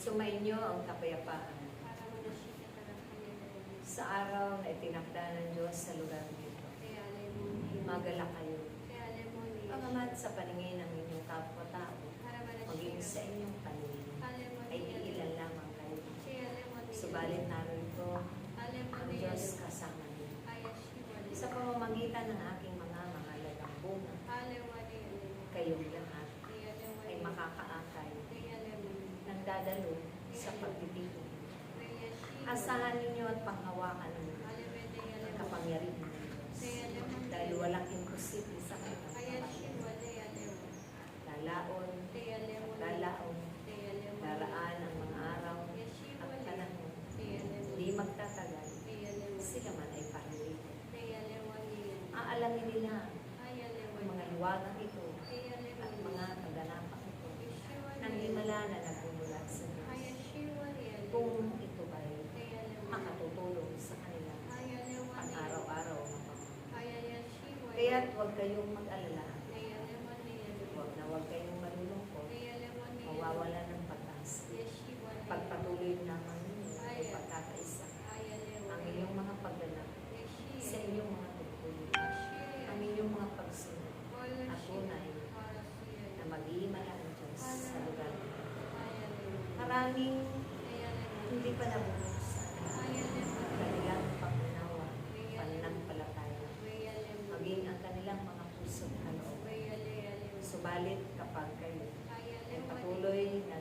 Sumainyo ang kapayapaan. Sa araw na itinakda ng Diyos sa lugar dito. Magala kayo. Pagamat sa paningin ng inyong kapwa-tao, maging sa inyong paningin, ay iilan lamang kayo. Subalit narito ang Diyos kasama niyo. Sa pamamagitan ng aking mga mahalagang bunga, kayong lahat ay makakaakay ng dadalo sa pagtitipo. Asahan ninyo at panghawakan ng kapangyarihan ng Diyos. Dahil walang imposible sa kanyang lalaon, lalaon, daraan ang mga araw at panahon. Hindi magtatagal, sila man ay paririto. Aalamin nila ang mga liwanag ito at mga kaganapang ito nang himala na nagmumula sa Diyos. Kung ito ba'y makatutulong sa kanila ang araw-araw na pamamahay. Kaya't huwag kayong mag-alala. Huwag kayong malulungkot. Mawawala ng pag-asa. Pagpatuloy naman ninyo ay pagkakaisa. Ang inyong mga pagganap sa inyong mga tungkulin. Ang inyong mga pagsunod. At tunay na mag-iimala ang Diyos sa lugar nito. Maraming hindi pa nabubuksan ang kanilang pangunawa, pananampalataya, maging ang kanilang mga puso at kaloob. Subalit kapag kayo ay patuloy na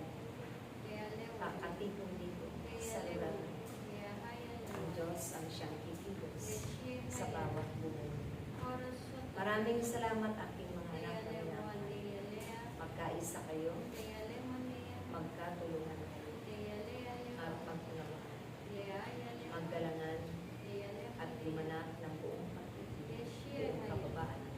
kakatipon-tipon sa lugar nito, ang Diyos ang siyang kikigos sa bawat buhay. Maraming salamat aking mga anak na minamahal. Magkaisa kayo, magkatulungan kayo, at magtunawaan, maggalangan, at limanap ng buong pag-ibig, buong kababaan.